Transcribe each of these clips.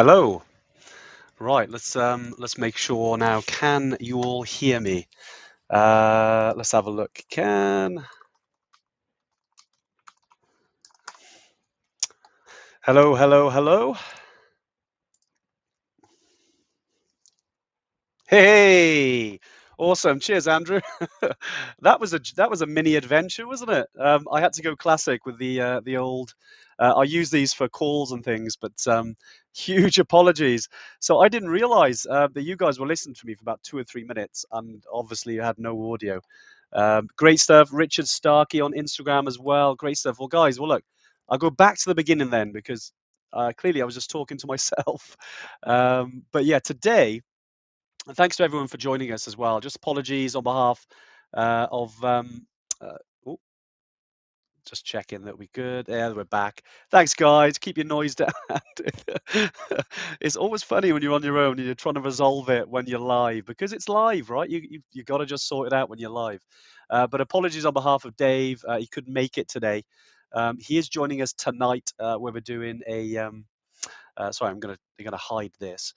Hello. Right, let's make sure now. Can you all hear me? Let's have a look. Hello, hello, hello. Hey, awesome. Cheers, Andrew. That was a mini adventure, wasn't it? I had to go classic with the old. I use these for calls and things, but huge apologies. So I didn't realize that you guys were listening to me for about 2 or 3 minutes, and obviously you had no audio. Great stuff. Richard Starkey on Instagram as well. Great stuff. Well, guys, well look, I'll go back to the beginning then because clearly I was just talking to myself. But yeah, today. And thanks to everyone for joining us as well. Just apologies on behalf of. Uh, oh, just checking that we're good. Yeah, we're back. Thanks, guys. Keep your noise down. It's always funny when you're on your own and you're trying to resolve it when you're live because it's live, right? You got to just sort it out when you're live. But apologies on behalf of Dave. He couldn't make it today. He is joining us tonight where we're doing a. Sorry, I'm gonna hide this.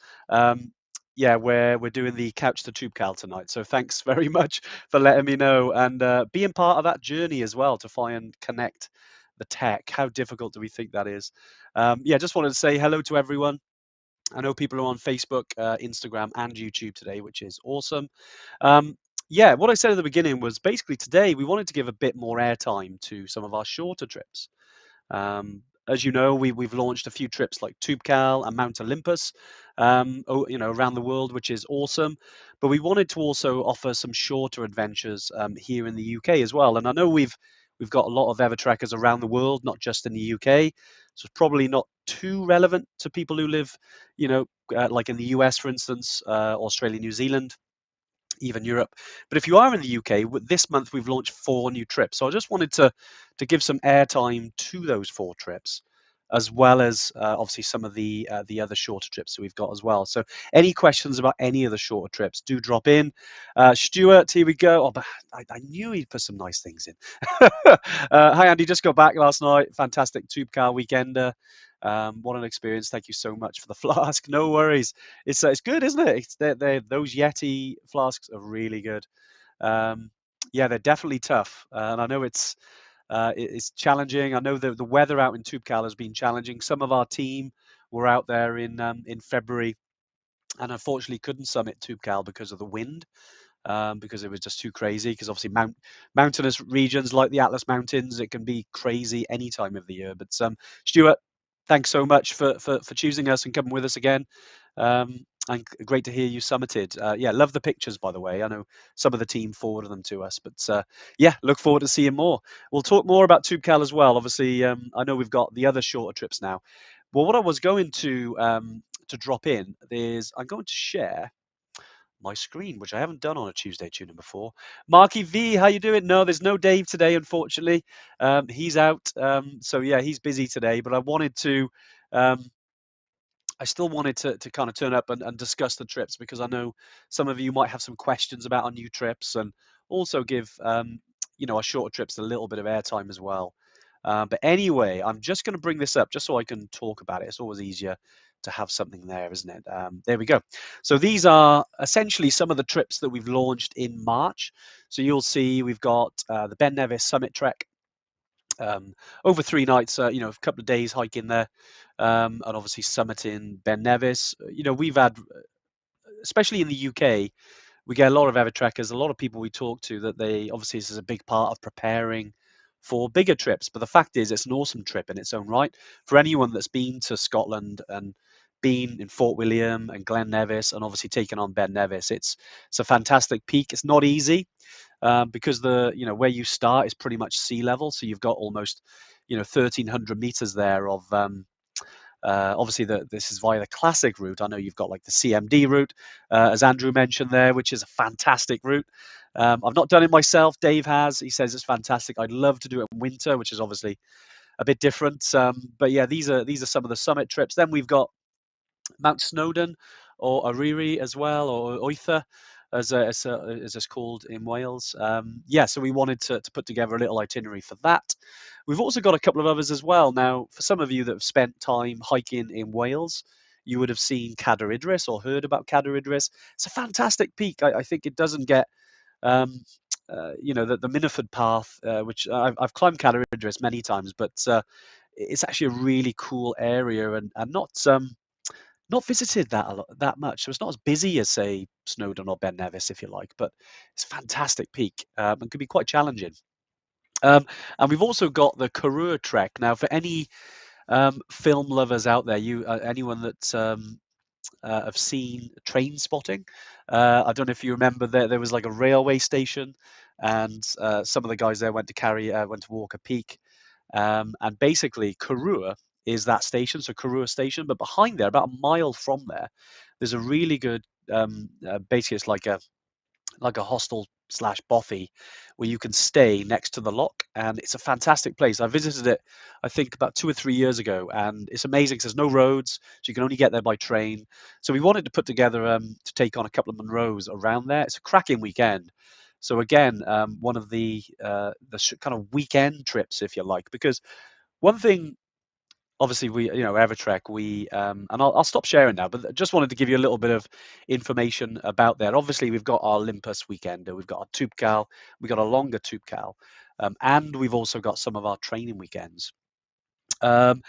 Yeah, where we're doing the Couch to Tube Cal tonight. So thanks very much for letting me know and being part of that journey as well to try and connect the tech. How difficult do we think that is? Yeah, just wanted to say hello to everyone. I know people are on Facebook, Instagram, and YouTube today, which is awesome. Yeah, what I said at the beginning was basically today we wanted to give a bit more airtime to some of our shorter trips. As you know, we've launched a few trips like TubeCal and Mount Olympus, around the world, which is awesome. But we wanted to also offer some shorter adventures here in the UK as well. And I know we've got a lot of Evertrekkers around the world, not just in the UK. So it's probably not too relevant to people who live, like in the US, for instance, Australia, New Zealand, even Europe. But if you are in the UK, this month we've launched 4 new trips. So I just wanted to give some airtime to those 4 trips, as well as obviously some of the other shorter trips that we've got as well. So any questions about any of the shorter trips, do drop in. Stuart, here we go. Oh, but I knew he'd put some nice things in. Hi Andy, just got back last night. Fantastic tube car weekender. What an experience! Thank you so much for the flask. No worries. It's good, isn't it? Those Yeti flasks are really good. Um, yeah, they're definitely tough, and I know it's challenging. I know the weather out in Tubcal has been challenging. Some of our team were out there in February, and unfortunately couldn't summit Tubcal because of the wind. Because it was just too crazy. Because obviously, mountainous regions like the Atlas Mountains, it can be crazy any time of the year. But Stuart, thanks so much for choosing us and coming with us again. And great to hear you summited. Yeah, love the pictures, by the way. I know some of the team forwarded them to us, but yeah, look forward to seeing more. We'll talk more about TubeCal as well. Obviously, I know we've got the other shorter trips now. Well, what I was going to drop in is I'm going to share my screen, which I haven't done on a Tuesday tuning before. Marky V, how you doing? No, there's no Dave today, unfortunately. He's out. So yeah, he's busy today. But um, I still wanted to kind of turn up and discuss the trips because I know some of you might have some questions about our new trips and also give our shorter trips a little bit of airtime as well. But anyway, I'm just going to bring this up just so I can talk about it. It's always easier to have something there, isn't it? There we go. So these are essentially some of the trips that we've launched in March. So you'll see we've got the Ben Nevis Summit Trek, over 3 nights, a couple of days hiking there, and obviously summiting Ben Nevis. We've had, especially in the UK, we get a lot of Evertrekkers, a lot of people we talk to that they obviously this is a big part of preparing for bigger trips. But the fact is, it's an awesome trip in its own right. For anyone that's been to Scotland and been in Fort William and Glen Nevis and obviously taken on Ben Nevis, it's a fantastic peak. It's not easy because where you start is pretty much sea level, so you've got almost 1,300 meters there of obviously, this is via the classic route. I know you've got like the CMD route, as Andrew mentioned there, which is a fantastic route. I've not done it myself. Dave has. He says it's fantastic. I'd love to do it in winter, which is obviously a bit different. But yeah, these are some of the summit trips. Then we've got Mount Snowdon or Ariri as well, or Oitha, as it's called in Wales. Yeah, so we wanted to put together a little itinerary for that. We've also got a couple of others as well. Now, for some of you that have spent time hiking in Wales, you would have seen Cadair Idris or heard about Cadair Idris. It's a fantastic peak. I think it doesn't get um, the Miniford Path, which I've climbed Cadair Idris many times, but it's actually a really cool area and not visited that much. So it's not as busy as say Snowdon or Ben Nevis, if you like, but it's a fantastic peak and can be quite challenging. And we've also got the Karoo Trek. Now, for any film lovers out there, anyone that have seen Train Spotting, I don't know if you remember there was like a railway station, and some of the guys there went to walk a peak, and basically Karoo is that station, so Karoo Station, but behind there, about a mile from there, there's a really good basically it's like a hostel slash bothy where you can stay next to the lock, and it's a fantastic place. I visited it I think about 2 or 3 years ago, and it's amazing 'cause there's no roads, so you can only get there by train. So we wanted to put together to take on a couple of Monroes around there. It's a cracking weekend. So again, one of the kind of weekend trips, if you like, because one thing, obviously, Evertrek, and I'll stop sharing now, but just wanted to give you a little bit of information about that. Obviously, we've got our Olympus weekender, we've got our Tubcal, we've got a longer Tubcal, and we've also got some of our training weekends. Um,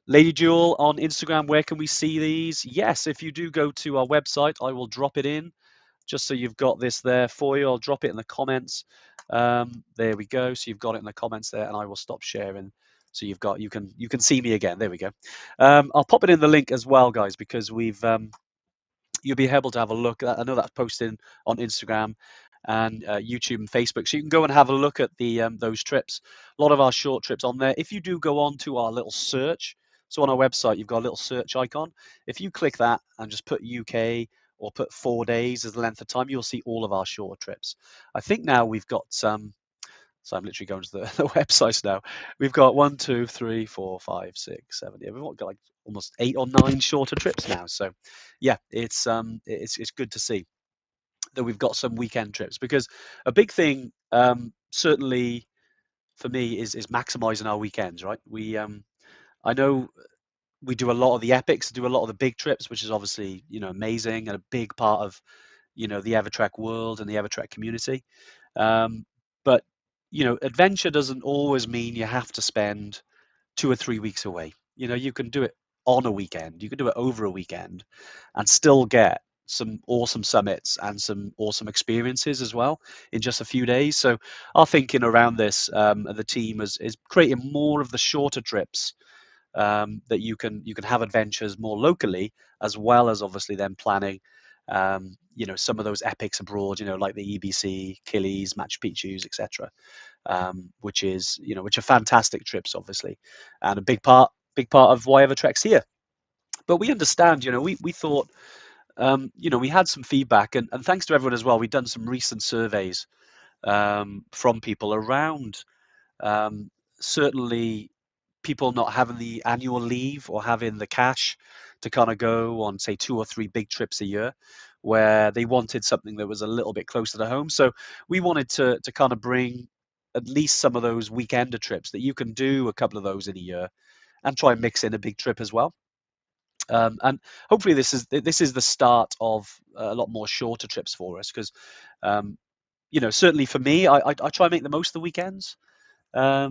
Lady Jewel on Instagram, where can we see these? Yes, if you do go to our website, I will drop it in just so you've got this there for you. I'll drop it in the comments. There we go. So you've got it in the comments there, and I will stop sharing. So you can see me again. There we go. I'll pop it in the link as well, guys, because you'll be able to have a look. I know that's posted on Instagram and YouTube and Facebook, so you can go and have a look at those trips. A lot of our short trips on there. If you do go on to our little search, so on our website you've got a little search icon. If you click that and just put UK or put 4 days as the length of time, you'll see all of our short trips. I think now we've got so I'm literally going to the websites now. We've got 1, 2, 3, 4, 5, 6, 7. Yeah, we've got like almost 8 or 9 shorter trips now. So, yeah, it's good to see that we've got some weekend trips, because a big thing, certainly for me, is maximizing our weekends. Right? I know we do a lot of the epics, do a lot of the big trips, which is obviously amazing and a big part of the Evertrek world and the Evertrek community. Um, but adventure doesn't always mean you have to spend 2 or 3 weeks away. You can do it on a weekend. You can do it over a weekend, and still get some awesome summits and some awesome experiences as well in just a few days. So our thinking around this, the team is creating more of the shorter trips, that you can have adventures more locally, as well as obviously then planning some of those epics abroad, like the EBC, Killies, Machu Picchu's, etc. Which are fantastic trips, obviously, and a big part of why Evertrek's here. But we understand, we thought, we had some feedback, and thanks to everyone as well. We've done some recent surveys from people around, certainly people not having the annual leave or having the cash to kind of go on, say, 2 or 3 big trips a year, where they wanted something that was a little bit closer to home. So we wanted to kind of bring at least some of those weekender trips that you can do a couple of those in a year, and try and mix in a big trip as well. And hopefully this is the start of a lot more shorter trips for us, because certainly for me, I try and make the most of the weekends. I,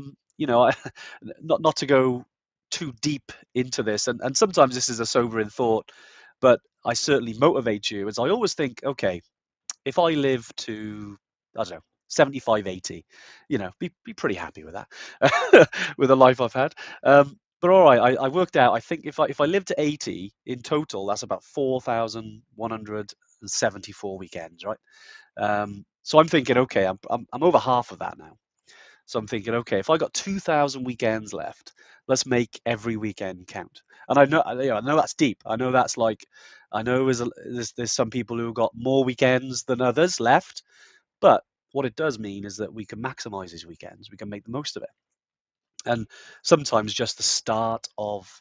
not to go too deep into this, and sometimes this is a sobering thought, but I certainly motivate you, as I always think, okay, if I live to, I don't know, 75, 80, be pretty happy with that, with the life I've had. But all right, I worked out, I think if I live to 80 in total, that's about 4,174 weekends, right? So I'm thinking, okay, I'm over half of that now. So I'm thinking, okay, if I got 2,000 weekends left, let's make every weekend count. And I know that's deep. I know that's like, I know there's some people who have got more weekends than others left, but what it does mean is that we can maximize these weekends. We can make the most of it. And sometimes just the start of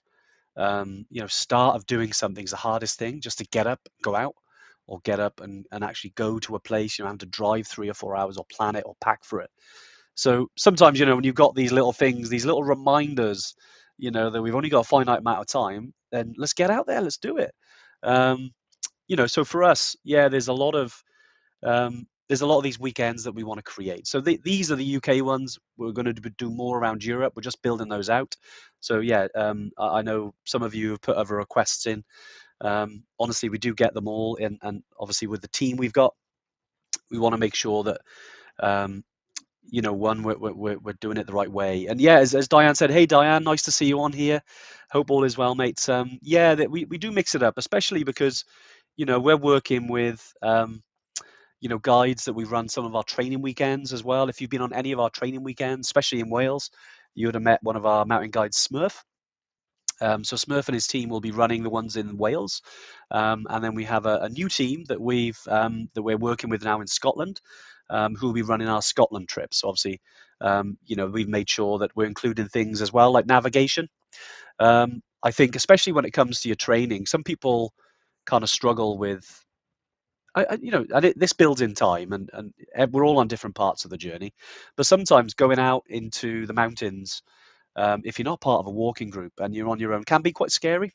doing something is the hardest thing, just to get up, go out, or get up and actually go to a place. You don't have to drive 3 or 4 hours or plan it or pack for it. So sometimes, when you've got these little things, these little reminders, that we've only got a finite amount of time, then let's get out there, let's do it. Um, so for us, yeah, there's a lot of these weekends that we want to create. So these are the UK ones. We're going to do more around Europe. We're just building those out. So yeah, I know some of you have put other requests in. Honestly, we do get them all, and obviously with the team we've got, we want to make sure that um, one, we're doing it the right way. And yeah, as Diane said, hey Diane, nice to see you on here. Hope all is well, mates. Yeah, that we do mix it up, especially because we're working with guides that we run some of our training weekends as well. If you've been on any of our training weekends, especially in Wales, you would have met one of our mountain guides, Smurf. So Smurf and his team will be running the ones in Wales, and then we have a new team that we're working with now in Scotland, who will be running our Scotland trip. So obviously, we've made sure that we're including things as well like navigation. I think especially when it comes to your training, some people kind of struggle with this builds in time, and we're all on different parts of the journey. But sometimes going out into the mountains, if you're not part of a walking group and you're on your own, can be quite scary.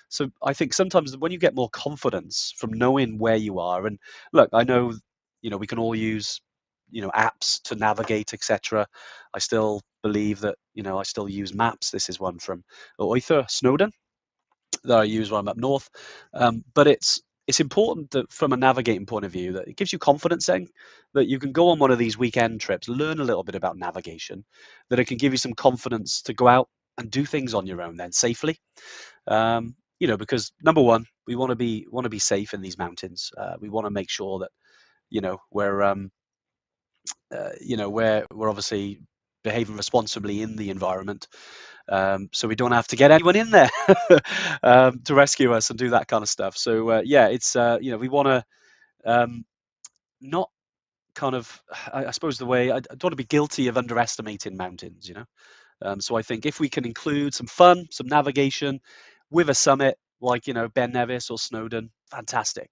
So I think sometimes when you get more confidence from knowing where you are, and look, I know, we can all use, apps to navigate, etc. I still believe that, I still use maps. This is one from Oither, Snowdon, that I use when I'm up north. But it's important that from a navigating point of view, that it gives you confidence then that you can go on one of these weekend trips, learn a little bit about navigation, that it can give you some confidence to go out and do things on your own then safely. Because number one, we want to be safe in these mountains. We want to make sure that we're obviously behaving responsibly in the environment, so we don't have to get anyone in there to rescue us and do that kind of stuff. So yeah, it's we want to not kind of, I suppose the way I don't want to be guilty of underestimating mountains. So I think if we can include some fun, some navigation with a summit like Ben Nevis or Snowdon, fantastic.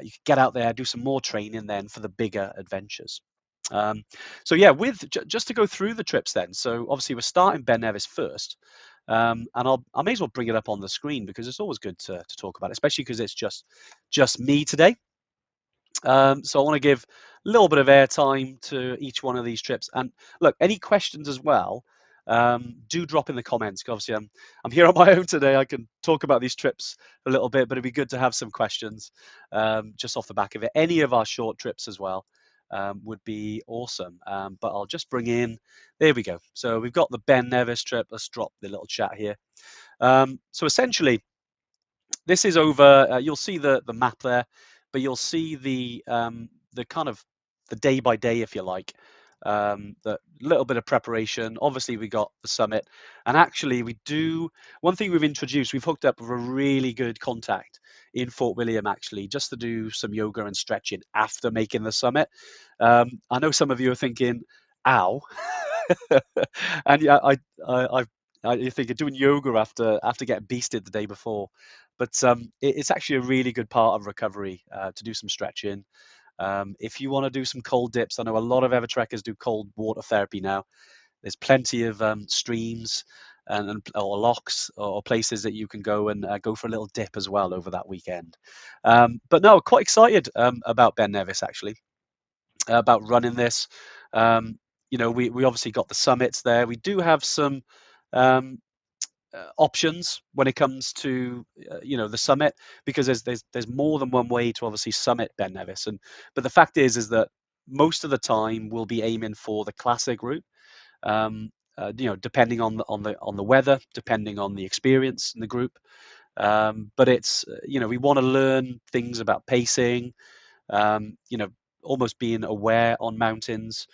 You can get out there, do some more training then for the bigger adventures. So yeah, just to go through the trips then. So obviously we're starting Ben Nevis first, and I may as well bring it up on the screen because it's always good to talk about it, especially because it's just me today. So I want to give a little bit of airtime to each one of these trips. And look, any questions as well, do drop in the comments. Obviously, I'm here on my own today. I can talk about these trips a little bit, but it'd be good to have some questions just off the back of it. Any of our short trips as well would be awesome. But I'll just bring in, there we go. So we've got the Ben Nevis trip. Let's drop the little chat here. So essentially, this is over. You'll see the map there, but you'll see the kind of the day by day, if you like. The little bit of preparation. Obviously, we got the summit, and actually, we do one thing we've introduced. We've hooked up with a really good contact in Fort William, actually, just to do some yoga and stretching after making the summit. I know some of you are thinking, "Ow," and yeah, you think of doing yoga after getting beasted the day before, but it's actually a really good part of recovery to do some stretching. If you want to do some cold dips, I know a lot of Evertrekkers do cold water therapy now. There's plenty of streams or locks or places that you can go and go for a little dip as well over that weekend. But no, quite excited about Ben Nevis actually, about running this. We obviously got the summits there. We do have some um, options when it comes to the summit, because there's more than one way to obviously summit Ben Nevis, but the fact is that most of the time we'll be aiming for the classic route, depending on the weather, depending on the experience in the group, but it's we want to learn things about pacing, almost being aware on mountains.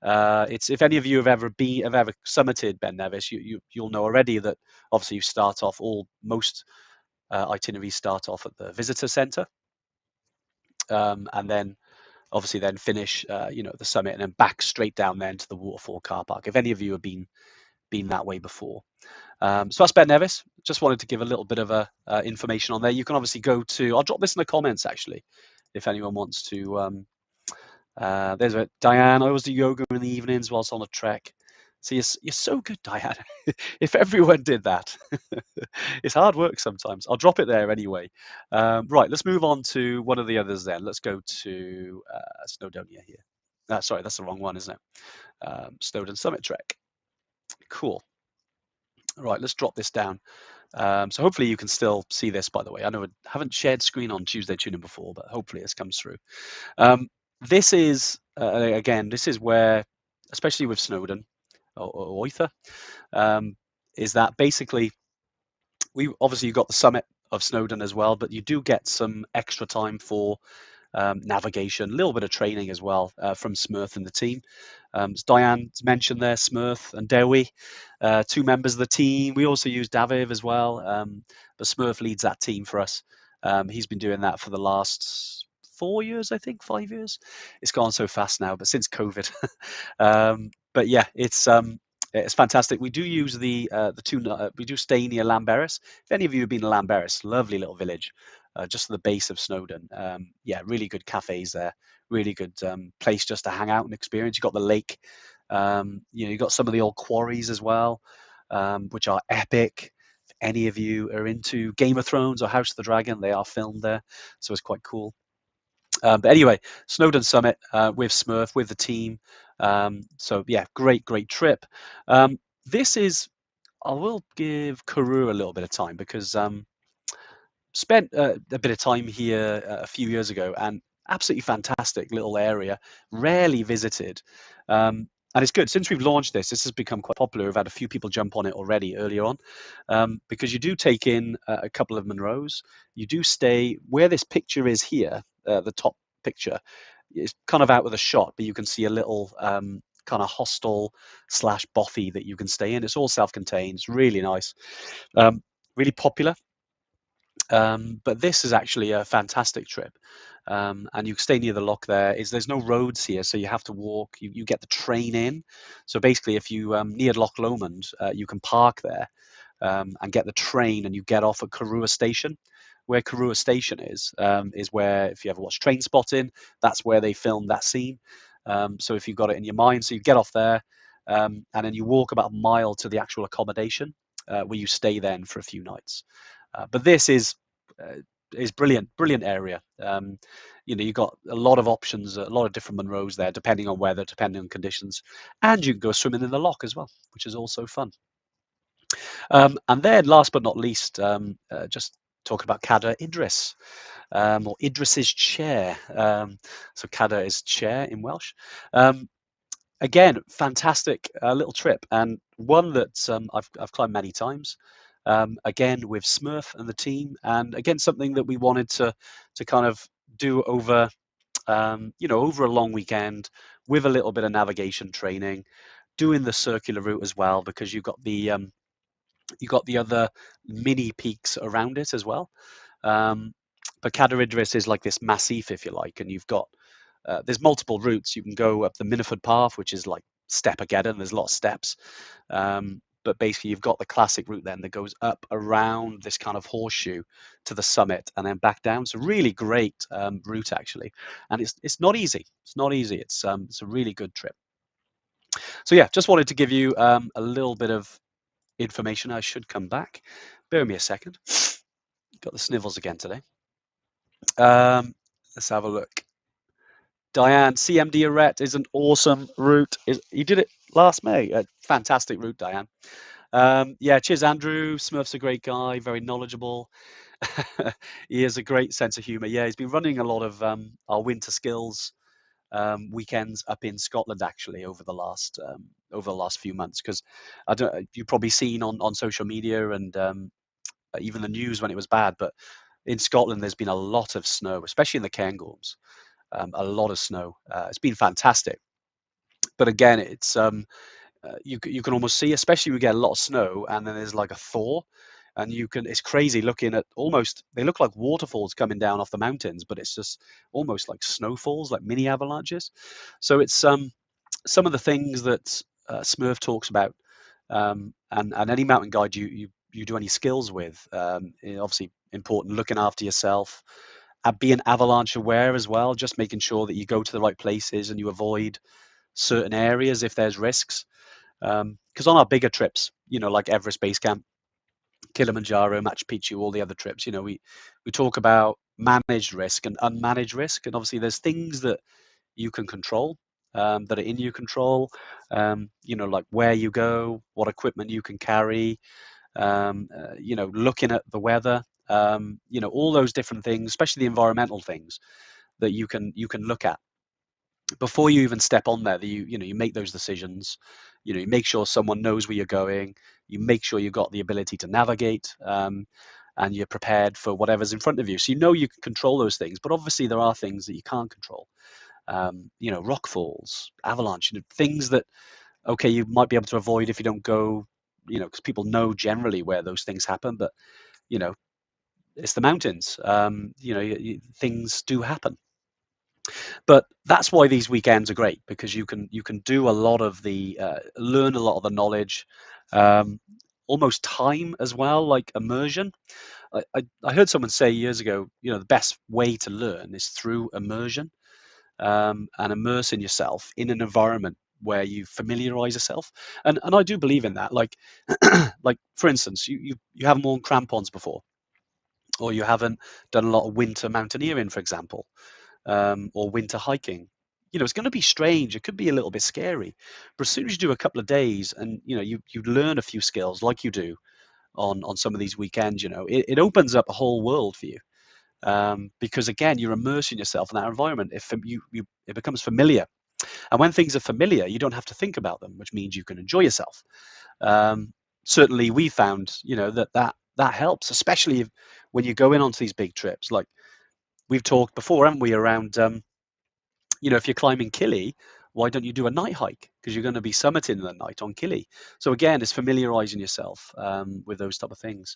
It's, if any of you have ever summited Ben Nevis, you'll know already that obviously you start off, most itineraries start off at the visitor center, and then obviously then finish at the summit and then back straight down then to the waterfall car park. If any of you have been that way before. So that's Ben Nevis. Just wanted to give a little bit of information on there. You can obviously go to, I'll drop this in the comments actually, if anyone wants to. There's Diane. I always do yoga in the evenings whilst on a trek. So you're so good, Diane. If everyone did that, it's hard work sometimes. I'll drop it there anyway. Right, let's move on to one of the others then. Let's go to Snowdonia here. Sorry, that's the wrong one, isn't it? Snowdon Summit Trek. Cool. Right, let's drop this down. So hopefully you can still see this, by the way. I know I haven't shared screen on Tuesday Tuning before, but hopefully this comes through. This is, again, this is where, especially with Snowdon or Oither, is that basically we obviously you've got the summit of Snowdon as well, but you do get some extra time for navigation, a little bit of training as well from Smurth and the team. As Diane's mentioned there, Smurth and Dewi, two members of the team. We also use Daviv as well, but Smurth leads that team for us. He's been doing that for the last 4 years, I think, 5 years. It's gone so fast now, but since COVID. But yeah, it's fantastic. We do use the two. We do stay near Llanberis. If any of you have been to Llanberis, lovely little village, just at the base of Snowdon. Yeah, really good cafes there. Really good place just to hang out and experience. You've got the lake. You've got some of the old quarries as well, which are epic. If any of you are into Game of Thrones or House of the Dragon, they are filmed there, so it's quite cool. But anyway, Snowdon Summit with Smurf, with the team. So yeah, great trip. This is, I will give Karoo a little bit of time because spent a bit of time here a few years ago, and absolutely fantastic little area, rarely visited. And it's good. Since we've launched this has become quite popular. We've had a few people jump on it already earlier on, because you do take in a couple of Monroes. You do stay where this picture is here, the top picture. It's kind of out of the shot, but you can see a little kind of hostel slash bothy that you can stay in. It's all self-contained. It's really nice, really popular. But this is actually a fantastic trip. And you stay near the lock there. There's no roads here, so you have to walk. You get the train in. So basically, if you near Loch Lomond, you can park there and get the train, and you get off at Karua Station. Where Karua Station is where, if you ever watch Train Spotting, that's where they filmed that scene. So if you've got it in your mind, so you get off there, and then you walk about a mile to the actual accommodation, where you stay then for a few nights. But this is brilliant area. You've got a lot of options, a lot of different Monroes there, depending on weather, depending on conditions, and you can go swimming in the loch as well, which is also fun. And then, last but not least, just talking about Cadair Idris, or Idris's chair. So Cadair is chair in Welsh. Again, fantastic little trip, and one that I've climbed many times. Again with Smurf and the team, and again something that we wanted to kind of do over over a long weekend with a little bit of navigation training, doing the circular route as well, because you've got the other mini peaks around it as well. But Cadair Idris is like this massif, if you like, and you've got there's multiple routes. You can go up the Miniford Path, which is like Stepageddon. There's a lot of steps. But basically, you've got the classic route then that goes up around this kind of horseshoe to the summit and then back down. So really great route, actually. And it's not easy. It's not easy. It's a really good trip. So yeah, just wanted to give you a little bit of information. I should come back. Bear with me a second. Got the snivels again today. Let's have a look. Diane, CMD Arret is an awesome route. You did it last May. A fantastic route, Diane. Yeah, cheers, Andrew. Smurf's a great guy, very knowledgeable. He has a great sense of humor. Yeah, he's been running a lot of our winter skills weekends up in Scotland, actually, over the last few months. Because you've probably seen on social media and even the news when it was bad, but in Scotland there's been a lot of snow, especially in the Cairngorms. A lot of snow. It's been fantastic. But again, it's you can almost see, especially we get a lot of snow, and then there's like a thaw, and it's crazy looking at they look like waterfalls coming down off the mountains, but it's just almost like snowfalls, like mini avalanches. So it's some of the things that Smurf talks about, and any mountain guide you do any skills with, obviously important, looking after yourself, being avalanche aware as well, just making sure that you go to the right places and you avoid certain areas if there's risks. Because on our bigger trips, like Everest Base Camp, Kilimanjaro, Machu Picchu, all the other trips, we talk about managed risk and unmanaged risk, and obviously there's things that you can control, that are in your control, like where you go, what equipment you can carry, looking at the weather, all those different things, especially the environmental things that you can look at before you even step on there. That you make those decisions. You make sure someone knows where you're going. You make sure you've got the ability to navigate, and you're prepared for whatever's in front of you. So you can control those things, but obviously there are things that you can't control. Rock falls, avalanche, things that, okay, you might be able to avoid if you don't go, because people know generally where those things happen, but you know, it's the mountains. Things do happen, but that's why these weekends are great, because you can do a lot of the learn a lot of the knowledge, um, almost time as well, like immersion. I heard someone say years ago, the best way to learn is through immersion, and immersing yourself in an environment where you familiarize yourself. And I do believe in that. Like, like for instance, you haven't worn crampons before, or you haven't done a lot of winter mountaineering, for example, or winter hiking. It's going to be strange. It could be a little bit scary, but as soon as you do a couple of days, and you learn a few skills like you do on some of these weekends, it opens up a whole world for you. Because again, you're immersing yourself in that environment. If it becomes familiar, and when things are familiar, you don't have to think about them, which means you can enjoy yourself. Um, Certainly, we found that helps, especially when you're going onto these big trips. Like we've talked before, haven't we, around if you're climbing Kili, why don't you do a night hike? Because you're going to be summiting the night on Kili. So again, it's familiarizing yourself with those type of things.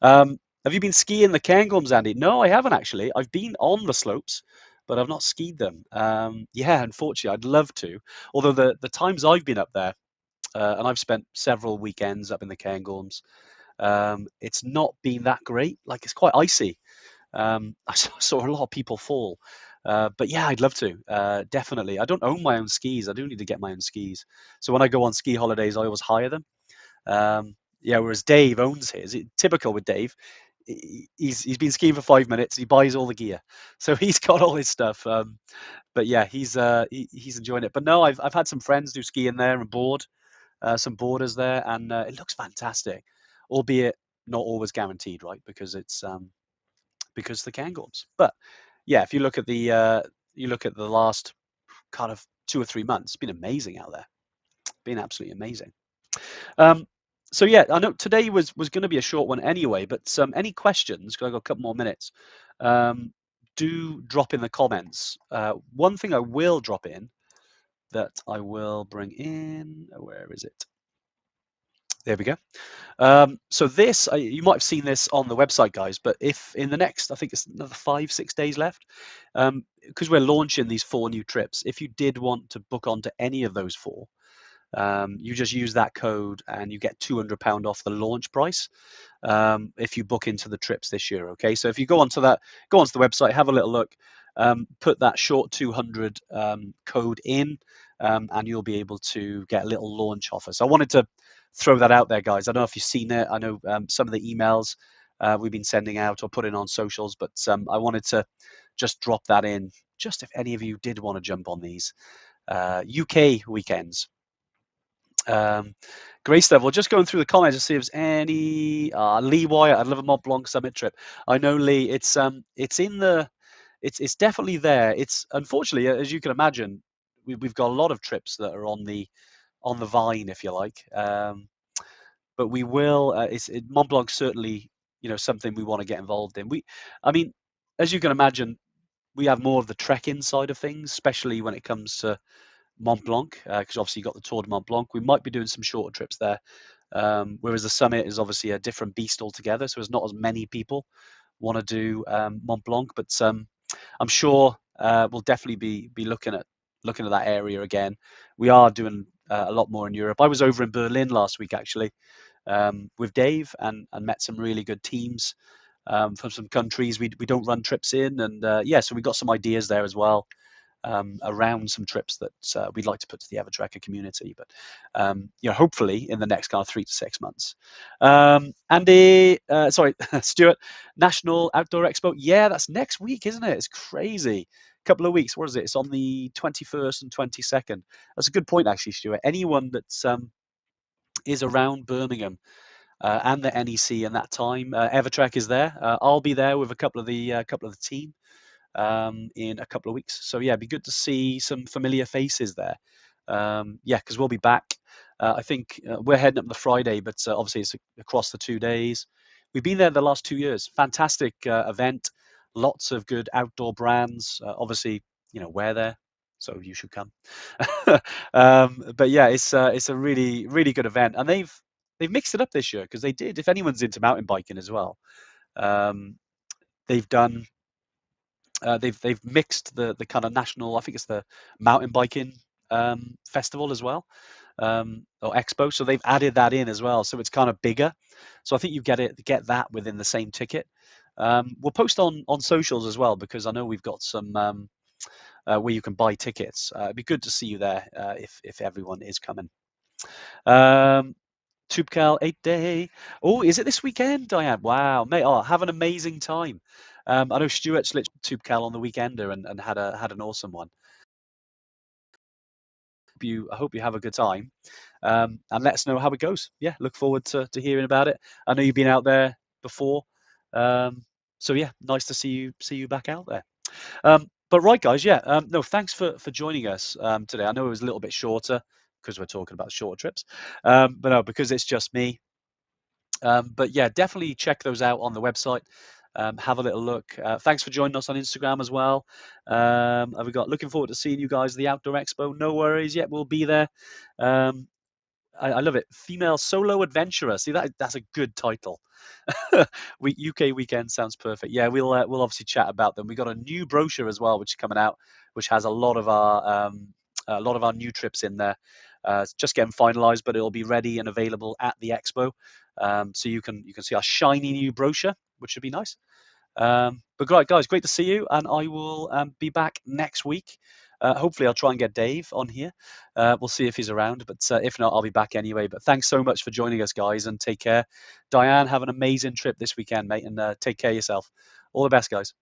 Have you been skiing the Cairngorms, Andy? No, I haven't actually. I've been on the slopes, but I've not skied them. Yeah, unfortunately, I'd love to. Although the times I've been up there, and I've spent several weekends up in the Cairngorms, it's not been that great. Like, it's quite icy. I saw a lot of people fall. But yeah, I'd love to. Definitely. I don't own my own skis. I do need to get my own skis. So when I go on ski holidays, I always hire them. Yeah, whereas Dave owns his. Typical with Dave, he's been skiing for 5 minutes. He buys all the gear, so he's got all his stuff. But yeah, he's enjoying it. But no, I've had some friends do skiing there and board, some boarders there, and it looks fantastic, albeit not always guaranteed, right? Because the Cairngorms. But yeah, if you look at the last kind of 2 or 3 months, it's been amazing out there. Been absolutely amazing. Um, so yeah, I know today was going to be a short one anyway, but any questions? Because I've got a couple more minutes. Um, do drop in the comments. One thing I will drop in that I will bring in. Where is it? There we go. So this, you might have seen this on the website, guys, but if in the next, I think it's another 5-6 days left, because we're launching these 4 new trips, if you did want to book onto any of those 4, you just use that code and you get £200 off the launch price, if you book into the trips this year. Okay, so if you go onto the website, have a little look, put that short 200 code in, and you'll be able to get a little launch offer. So I wanted to throw that out there, guys. I don't know if you've seen it. I know some of the emails we've been sending out or putting on socials, but I wanted to just drop that in, just if any of you did want to jump on these UK weekends. Great stuff. Well, just going through the comments to see if there's any Lee Wyatt. I'd love a Mont Blanc summit trip. I know, Lee. It's definitely there. It's unfortunately, as you can imagine, we've got a lot of trips that are on the vine, if you like. But we will. Mont Blanc certainly, something we want to get involved in. I mean, as you can imagine, we have more of the trekking side of things, especially when it comes to Mont Blanc, because obviously you've got the Tour de Mont Blanc. We might be doing some shorter trips there, whereas the summit is obviously a different beast altogether. So there's not as many people want to do Mont Blanc, but I'm sure we'll definitely be looking at that area again. We are doing a lot more in Europe. I was over in Berlin last week actually, with Dave, and met some really good teams from some countries we don't run trips in, and yeah, so we got some ideas there as well. around some trips that we'd like to put to the Evertrekker community. But hopefully in the next kind of 3 to 6 months. Andy, sorry, Stuart, National Outdoor Expo. Yeah, that's next week, isn't it? It's crazy. Couple of weeks. What is it? It's on the 21st and 22nd. That's a good point, actually, Stuart. Anyone that is around Birmingham and the NEC in that time, Evertrek is there. I'll be there with a couple of the team in a couple of weeks. So yeah, it'd be good to see some familiar faces there. Yeah, because we'll be back. I think we're heading up the Friday, but obviously it's across the 2 days. We've been there the last 2 years. Fantastic event. Lots of good outdoor brands. Obviously, we're there, so you should come. But yeah, it's a really really good event, and they've mixed it up this year because they did. If anyone's into mountain biking as well, um, they've done they've mixed the kind of national, I think it's the mountain biking festival as well, or expo. So they've added that in as well. So it's kind of bigger. So I think you get that within the same ticket. We'll post on socials as well because I know we've got some where you can buy tickets. It'd be good to see you there if everyone is coming. Tubcal 8-day. Oh, is it this weekend, Diane? Wow, mate. Oh, have an amazing time. I know Stuart slit Tubcal on the weekender and had an awesome one. I hope you have a good time. And let us know how it goes. Yeah, look forward to hearing about it. I know you've been out there before. So yeah, nice to see you back out there. But right, guys, yeah. No, thanks for joining us today. I know it was a little bit shorter because we're talking about shorter trips. But no, because it's just me. But yeah, definitely check those out on the website. Have a little look. Thanks for joining us on Instagram as well. Have we got looking forward to seeing you guys at the Outdoor Expo. No worries, yeah, we'll be there. I love it. Female solo adventurer. See that's a good title. UK weekend sounds perfect. Yeah, we'll obviously chat about them. We got a new brochure as well, which is coming out, which has a lot of our new trips in there. It's just getting finalised, but it'll be ready and available at the expo. So you can see our shiny new brochure, which should be nice. But great, guys, great to see you, and I will be back next week. Hopefully, I'll try and get Dave on here. We'll see if he's around, but if not, I'll be back anyway. But thanks so much for joining us, guys, and take care. Diane, have an amazing trip this weekend, mate, and take care of yourself. All the best, guys.